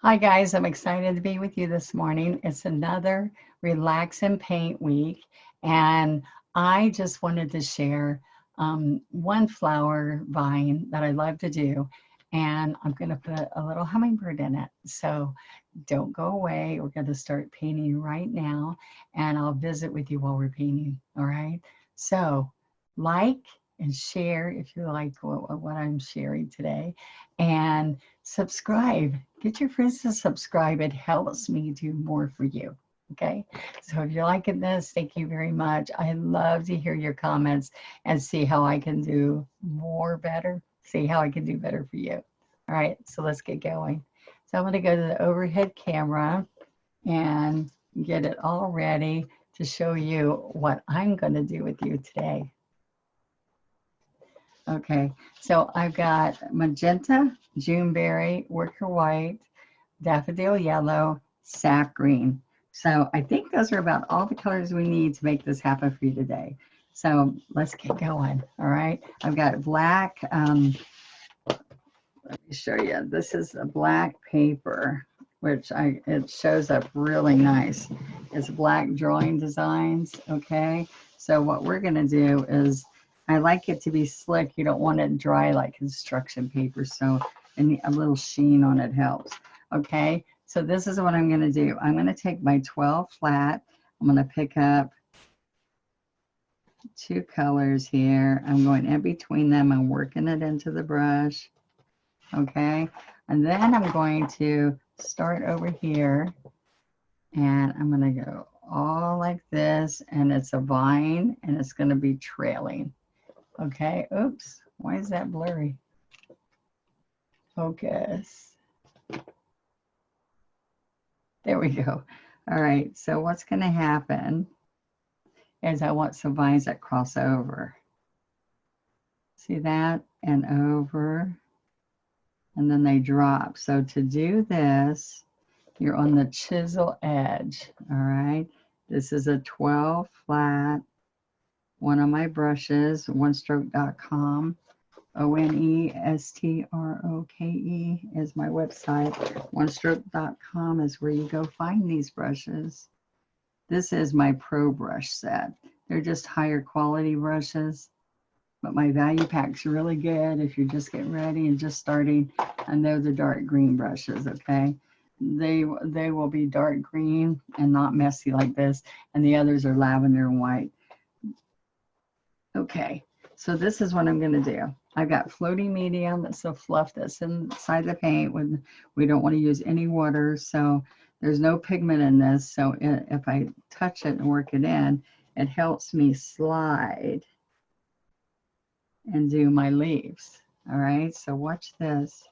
Hi guys, I'm excited to be with you this morning. It's another Relax and Paint week, and I just wanted to share one flower vine that I love to do, and I'm going to put a little hummingbird in it. So don't go away. We're going to start painting right now, and I'll visit with you while we're painting. All right. So like and share if you like what I'm sharing today, and subscribe. Get your friends to subscribe. It helps me do more for you. Okay. So if you're liking this, thank you very much. I love to hear your comments and see how I can do more better. See how I can do better for you. All right. So let's get going. So I'm going to go to the overhead camera and get it all ready to show you what I'm going to do with you today. Okay, so I've got magenta, Juneberry, wicker white, daffodil yellow, sap green. So I think those are about all the colors we need to make this happen for you today. So let's get going, all right? I've got black, let me show you. This is a black paper, which it shows up really nice. It's black drawing designs, okay? So what we're gonna do is, I like it to be slick. You don't want it dry like construction paper, so a little sheen on it helps. Okay, so this is what I'm going to do. I'm going to take my 12 flat. I'm going to pick up two colors here. I'm going in between them. I'm working it into the brush. Okay, and then I'm going to start over here, and I'm going to go all like this, and it's a vine, and it's going to be trailing. Okay, oops, why is that blurry? Focus. There we go. All right, so what's going to happen is I want some vines that cross over. See that? And over, and then they drop. So to do this, you're on the chisel edge, all right? This is a 12 flat. One of my brushes, onestroke.com, ONESTROKE is my website. Onestroke.com is where you go find these brushes. This is my pro brush set. They're just higher quality brushes, but my value pack's really good if you're just getting ready and just starting. And they're the dark green brushes, okay? They will be dark green and not messy like this, and the others are lavender and white. Okay, so this is what I'm going to do. I've got floating medium. That's the fluff that's inside the paint. We don't want to use any water, so there's no pigment in this. So if I touch it and work it in, it helps me slide and do my leaves. All right, so watch this.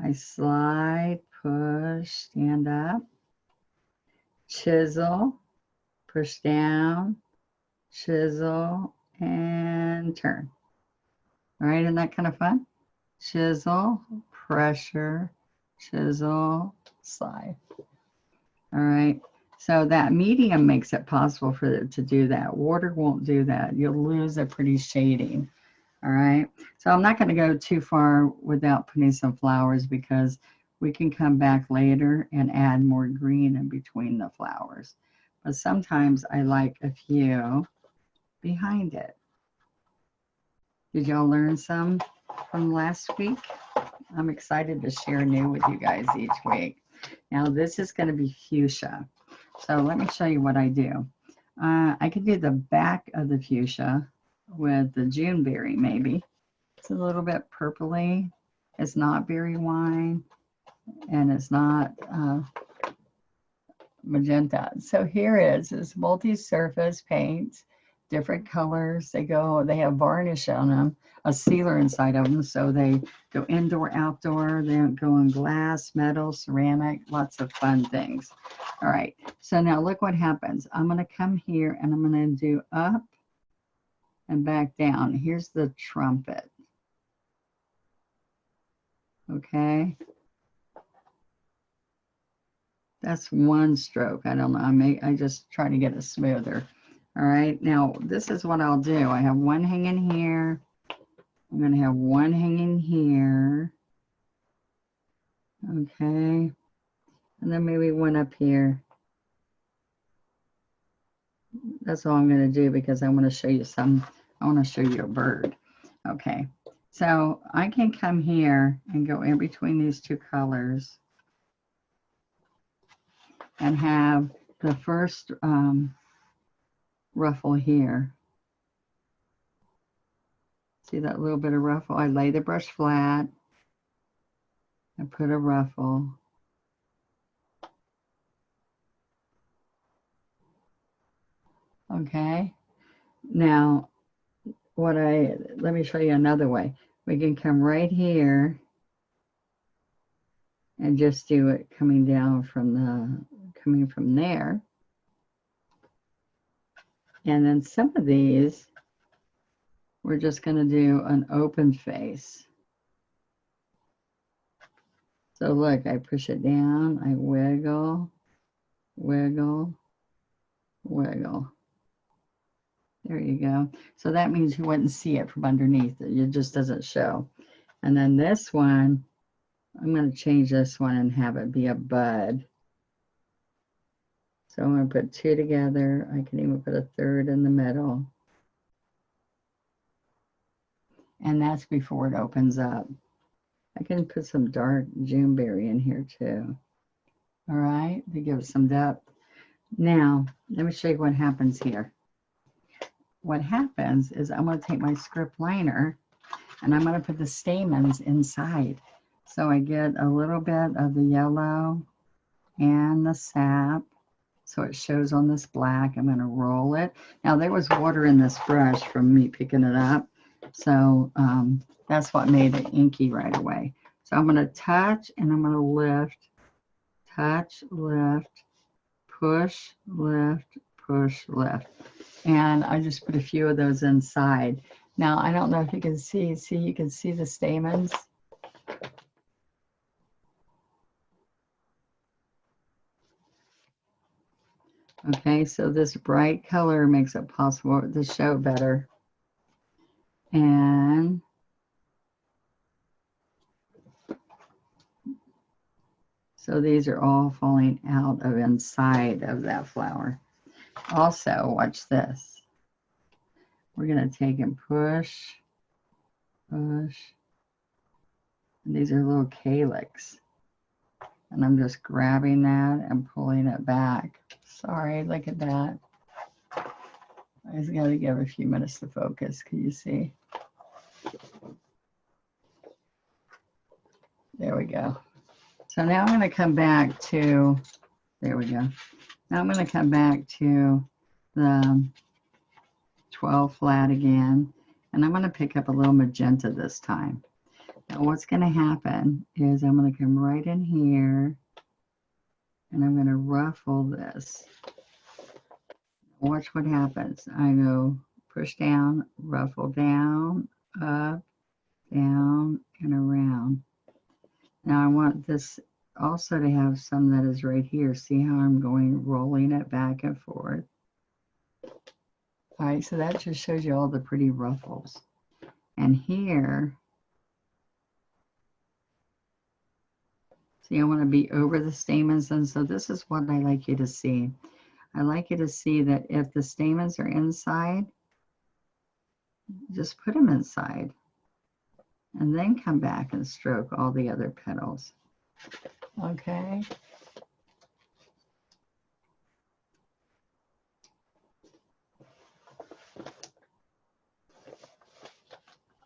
I slide, push, stand up, chisel, push down, chisel, and turn. All right, isn't that kind of fun? Chisel, pressure, chisel, slide. All right, so that medium makes it possible for it to do that. Water won't do that. You'll lose a pretty shading. All right, so I'm not going to go too far without putting some flowers because we can come back later and add more green in between the flowers. But sometimes I like a few behind it. Did y'all learn some from last week? I'm excited to share new with you guys each week. Now this is going to be fuchsia. So let me show you what I do. I could do the back of the fuchsia with the Juneberry maybe. It's a little bit purpley. It's not berry wine, and it's not magenta. So here is multi-surface paints, different colors. They have varnish on them, a sealer inside of them, so they go indoor, outdoor. They go in glass, metal, ceramic, lots of fun things. All right, so now look what happens. I'm going to come here and I'm going to do up and back down. Here's the trumpet. Okay. That's one stroke. I don't know. I just try to get it smoother. All right. Now, this is what I'll do. I have one hanging here. I'm going to have one hanging here. Okay. And then maybe one up here. That's all I'm going to do because I want to show you I want to show you a bird. Okay, so I can come here and go in between these two colors and have the first ruffle here. See that little bit of ruffle? I lay the brush flat. I put a ruffle. Okay, now let me show you another way. We can come right here and just do it coming from there. And then some of these, we're just going to do an open face. So look, I push it down, I wiggle, wiggle, wiggle. There you go. So that means you wouldn't see it from underneath. It just doesn't show. And then this one, I'm going to change this one and have it be a bud. So I'm going to put two together. I can even put a third in the middle. And that's before it opens up. I can put some dark Juneberry in here too. All right, to give it some depth. Now, let me show you what happens here. What happens is I'm going to take my script liner and I'm going to put the stamens inside. So I get a little bit of the yellow and the sap. So it shows on this black. I'm going to roll it. Now there was water in this brush from me picking it up. So that's what made it inky right away. So I'm going to touch and I'm going to lift, touch, lift, push, lift, push, lift. And I just put a few of those inside. Now, I don't know if you can see, you can see the stamens. Okay, so this bright color makes it possible to show better. And so these are all falling out of inside of that flower. Also, watch this. We're going to take and push, push. And these are little calyx. And I'm just grabbing that and pulling it back. Sorry, look at that. I just got to give a few minutes to focus. Can you see? There we go. So now I'm going to come back to, there we go. Now I'm going to come back to the 12 flat again. And I'm going to pick up a little magenta this time. Now what's going to happen is I'm going to come right in here and I'm going to ruffle this. Watch what happens. I go push down, ruffle down, up, down, and around. Now I want this also to have some that is right here. See how I'm going, rolling it back and forth. All right, so that just shows you all the pretty ruffles. And here, see, I want to be over the stamens. And so this is what I like you to see. I like you to see that if the stamens are inside, just put them inside. And then come back and stroke all the other petals. Okay.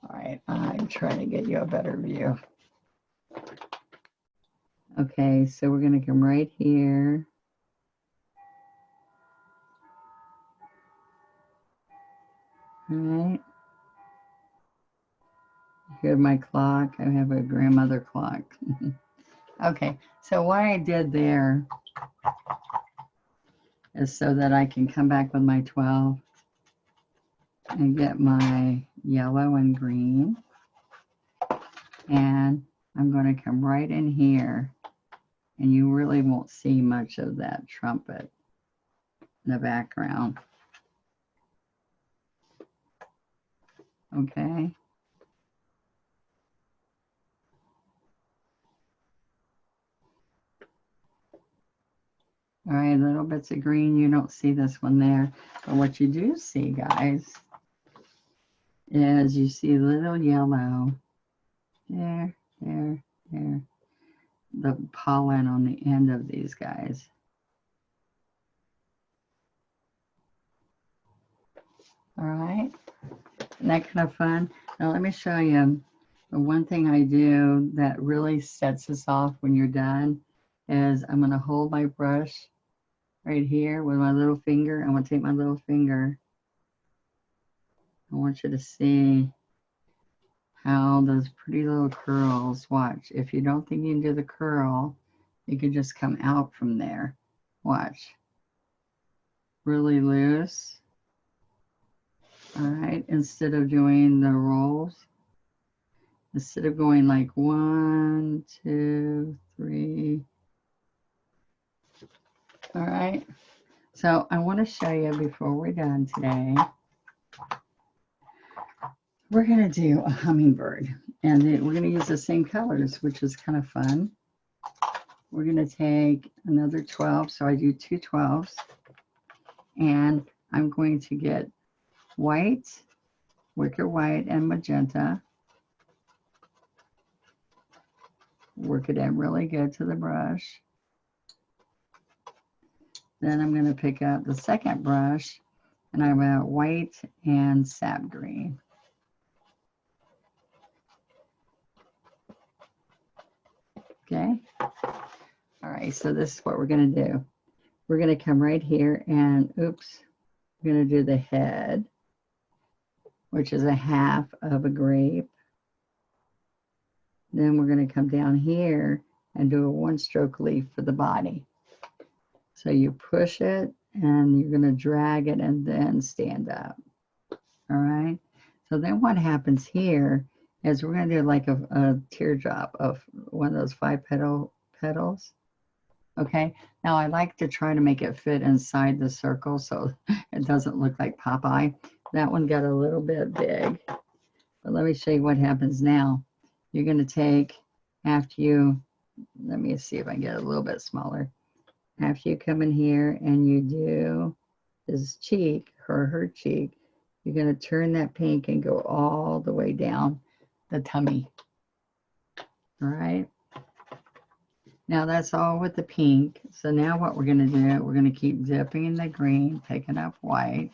All right, I'm trying to get you a better view. Okay, so we're going to come right here. All right. Here's my clock. I have a grandmother clock. Okay, so what I did there is so that I can come back with my 12 and get my yellow and green. And I'm going to come right in here, and you really won't see much of that trumpet in the background. Okay. All right, little bits of green. You don't see this one there. But what you do see, guys, is you see little yellow. There, there, there. The pollen on the end of these guys. All right. Isn't that kind of fun? Now let me show you. The one thing I do that really sets us off when you're done is I'm going to hold my brush right here with my little finger. I'm going to take my little finger. I want you to see how those pretty little curls, watch. If you don't think you can do the curl, you can just come out from there. Watch. Really loose. All right, instead of doing the rolls. Instead of going like 1, 2, 3. All right. So I want to show you before we're done today. We're going to do a hummingbird. And we're going to use the same colors, which is kind of fun. We're going to take another 12. So I do 2 12s. And I'm going to get white, wicker white, and magenta. Work it in really good to the brush. Then I'm going to pick up the second brush, and I'm at white and sap green. Okay. All right, so this is what we're going to do. We're going to come right here and, oops, we're going to do the head, which is a half of a grape. Then we're going to come down here and do a 1-stroke leaf for the body. So you push it and you're going to drag it and then stand up. All right. So then what happens here is we're going to do like a teardrop of one of those 5 petals. Okay. Now I like to try to make it fit inside the circle so it doesn't look like Popeye. That one got a little bit big. But let me show you what happens now. You're going to take, after you, let me see if I can get it a little bit smaller. After you come in here and you do his cheek, her cheek, you're going to turn that pink and go all the way down the tummy. All right. Now that's all with the pink. So now what we're going to do, we're going to keep dipping the green, picking up white.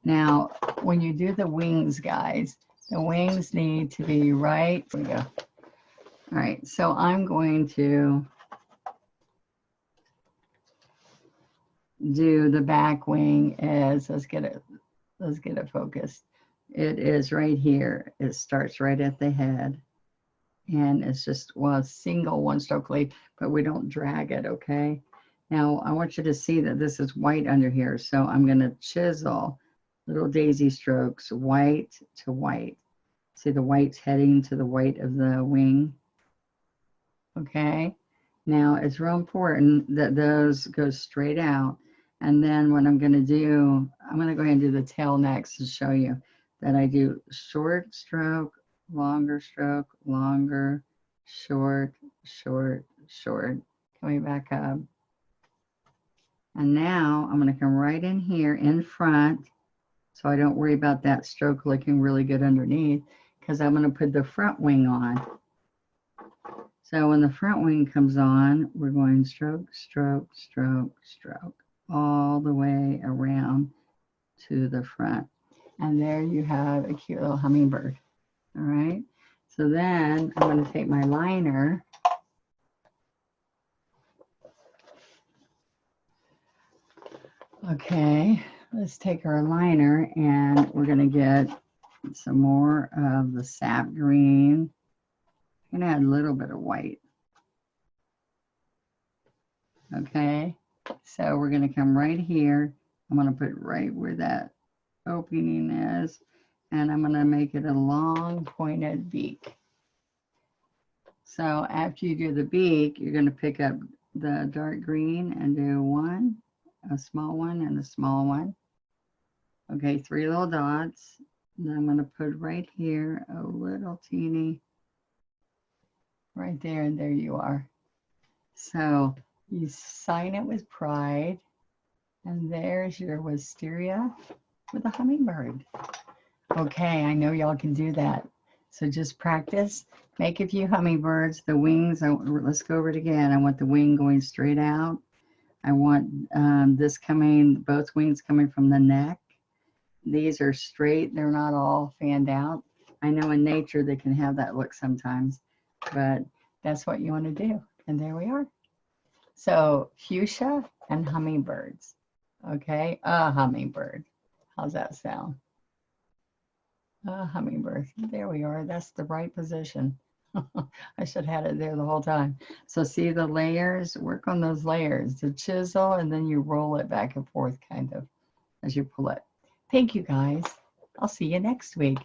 Now, when you do the wings, guys, the wings need to be right. Here we go. All right, so I'm going to do the back wing as, let's get it focused. It is right here. It starts right at the head. And it's just, well, a single 1-stroke leaf, but we don't drag it, okay? Now, I want you to see that this is white under here. So I'm going to chisel little daisy strokes, white to white. See the white's heading to the white of the wing. Okay. Now, it's real important that those go straight out. And then what I'm going to do, I'm going to go ahead and do the tail next to show you that I do short stroke, longer stroke, longer, short, short, short. Coming back up. And now I'm going to come right in here in front so I don't worry about that stroke looking really good underneath because I'm going to put the front wing on. So when the front wing comes on, we're going stroke, stroke, stroke, stroke, all the way around to the front. And there you have a cute little hummingbird. All right. So then I'm going to take my liner. Okay, let's take our liner and we're going to get some more of the sap green. I'm going to add a little bit of white. Okay, so we're going to come right here. I'm going to put right where that opening is, and I'm going to make it a long pointed beak. So after you do the beak, you're going to pick up the dark green and do one, a small one, and a small one. Okay, 3 little dots. Then I'm going to put right here a little teeny right there, and there you are. So You sign it with pride. And there's your wisteria with a hummingbird. Okay, I know y'all can do that. So just practice. Make a few hummingbirds. The wings, let's go over it again. I want the wing going straight out. I want this coming, both wings coming from the neck. These are straight. They're not all fanned out. I know in nature they can have that look sometimes, but that's what you want to do. And there we are. So fuchsia and hummingbirds. Okay, a hummingbird. How's that sound? A hummingbird. There we are. That's the right position. I should have had it there the whole time. So see the layers? Work on those layers. The chisel, and then you roll it back and forth kind of as you pull it. Thank you, guys. I'll see you next week.